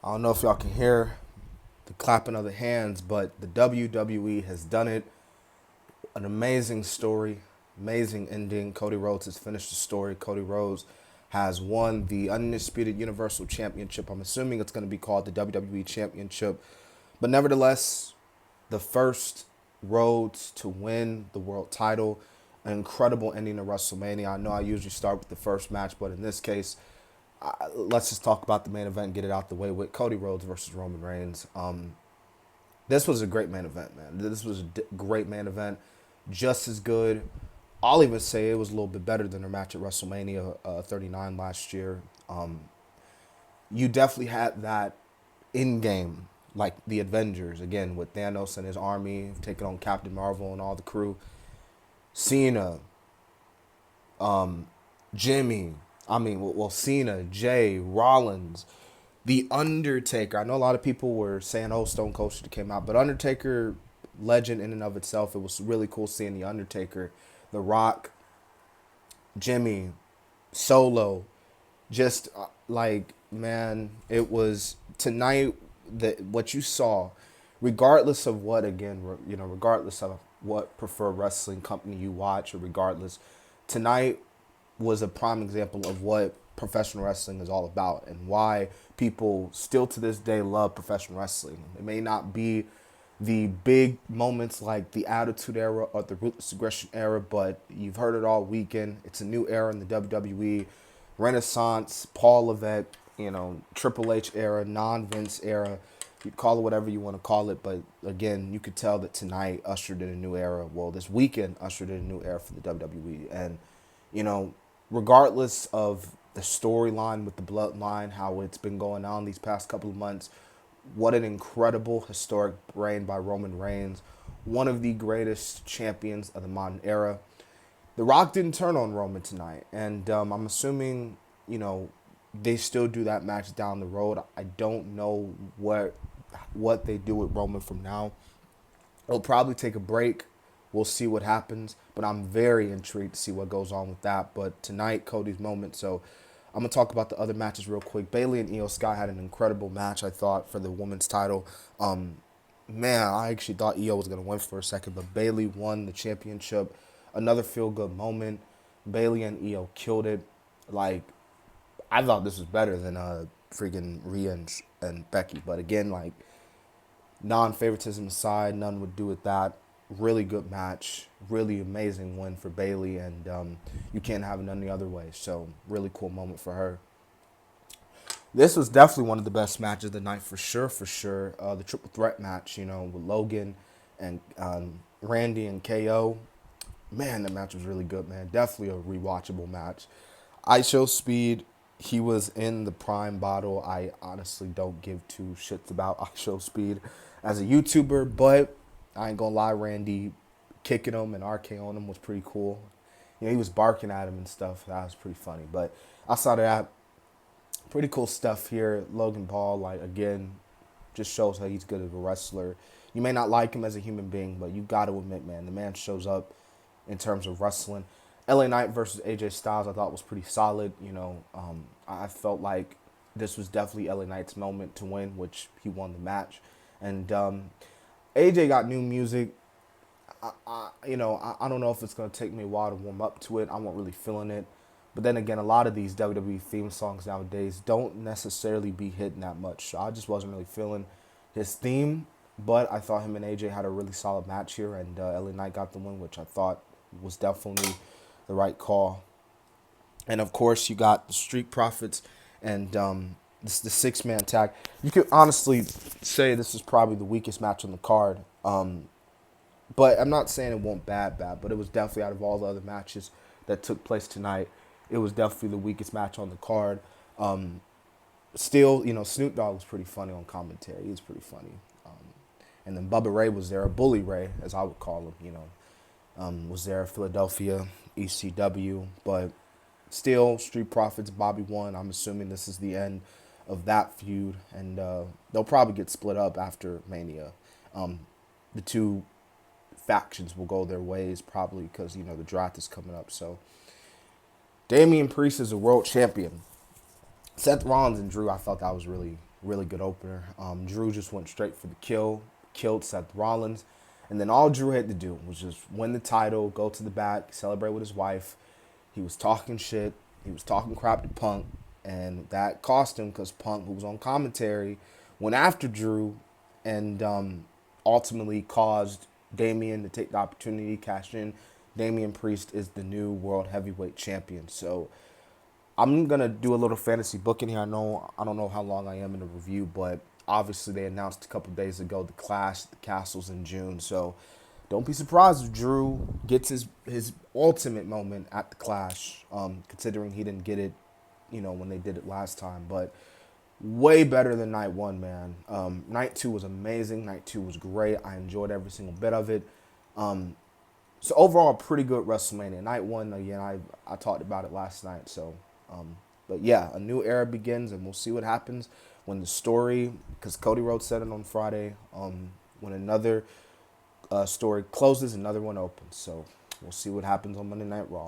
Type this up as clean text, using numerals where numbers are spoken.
I don't know if y'all can hear the clapping of the hands, but the WWE has done it. An amazing story, amazing ending. Cody Rhodes has finished the story. Cody Rhodes has won the Undisputed Universal Championship. I'm assuming it's going to be called the WWE Championship. But nevertheless, the first Rhodes to win the world title. An incredible ending to WrestleMania. I know I usually start with the first match, but in this case, let's just talk about the main event and get it out the way with Cody Rhodes versus Roman Reigns. This was a great main event, man. This was a great main event. Just as good. I'll even say it was a little bit better than their match at WrestleMania 39 last year. You definitely had that in game, like the Avengers, again, with Thanos and his army taking on Captain Marvel and all the crew. Cena, Jimmy, Cena, Jay, Rollins, The Undertaker. I know a lot of people were saying, oh, Stone Cold should have came out, but Undertaker, legend in and of itself. It was really cool seeing The Undertaker, The Rock, Jimmy, Solo. Just man, it was tonight that what you saw, regardless of what, again, regardless of what preferred wrestling company you watch, or regardless, tonight was a prime example of what professional wrestling is all about and why people still to this day love professional wrestling. It may not be the big moments like the Attitude Era or the Ruthless Aggression Era, but you've heard it all weekend. It's a new era in the WWE. Renaissance, Paul Levesque, Triple H era, non-Vince era. You call it whatever you want to call it, but again, you could tell that tonight ushered in a new era. Well, this weekend ushered in a new era for the WWE. And, regardless of the storyline with the bloodline, how it's been going on these past couple of months, what an incredible historic reign by Roman Reigns, one of the greatest champions of the modern era. The Rock didn't turn on Roman tonight, and I'm assuming, they still do that match down the road. I don't know what they do with Roman from now. They'll probably take a break. We'll see what happens, but I'm very intrigued to see what goes on with that. But tonight, Cody's moment. So I'm going to talk about the other matches real quick. Bayley and Io Shirai had an incredible match, I thought, for the women's title. Man, I actually thought Io was going to win for a second, but Bayley won the championship. Another feel-good moment. Bayley and Io killed it. I thought this was better than freaking Rhea and Becky. But again, non-favoritism aside, none would do with that. Really good match. Really amazing win for Bayley, and you can't have it any other way. So, really cool moment for her. This was definitely one of the best matches of the night for sure, for sure. The triple threat match, with Logan and Randy and KO. Man, that match was really good, man. Definitely a rewatchable match. Io Speed, he was in the prime bottle. I honestly don't give two shits about Io Speed as a YouTuber, but I ain't gonna lie, Randy kicking him and RKO'ing him was pretty cool. He was barking at him and stuff. That was pretty funny. But outside of that, pretty cool stuff here. Logan Paul, again, just shows how he's good as a wrestler. You may not like him as a human being, but you got to admit, man, the man shows up in terms of wrestling. LA Knight versus AJ Styles, I thought was pretty solid. I felt like this was definitely LA Knight's moment to win, which he won the match. And AJ got new music. I don't know if it's going to take me a while to warm up to it. I wasn't really feeling it. But then again, a lot of these WWE theme songs nowadays don't necessarily be hitting that much. So I just wasn't really feeling his theme. But I thought him and AJ had a really solid match here. And LA Knight got the win, which I thought was definitely the right call. And of course, you got the Street Profits and this the six-man tag. You could honestly say this is probably the weakest match on the card. But I'm not saying it won't bad, but it was definitely, out of all the other matches that took place tonight, it was definitely the weakest match on the card. Still, Snoop Dogg was pretty funny on commentary. He was pretty funny. And then Bubba Ray was there, Bully Ray, as I would call him, was there, Philadelphia, ECW. But still, Street Profits, Bobby won. I'm assuming this is the end of that feud. And they'll probably get split up after Mania. The two factions will go their ways probably because, the draft is coming up. So, Damian Priest is a world champion. Seth Rollins and Drew, I thought that was really, Really good opener. Drew just went straight for the kill, killed Seth Rollins. And then all Drew had to do was just win the title, go to the back, celebrate with his wife. He was talking shit. He was talking crap to Punk. And that cost him because Punk, who was on commentary, went after Drew and ultimately caused Damian to take the opportunity, cash in. Damian Priest is the new World Heavyweight Champion. So I'm gonna do a little fantasy booking here. I don't know how long I am in the review, but obviously they announced a couple days ago the Clash at the Castles in June. So don't be surprised if Drew gets his ultimate moment at the Clash, considering he didn't get it, when they did it last time. But way better than night one, man. Night two was amazing. Night two was great. I enjoyed every single bit of it. So overall, pretty good WrestleMania. Night one, again, I talked about it last night. So, but yeah, a new era begins, and we'll see what happens when the story, because Cody Rhodes said it on Friday, when another story closes, another one opens. So we'll see what happens on Monday Night Raw.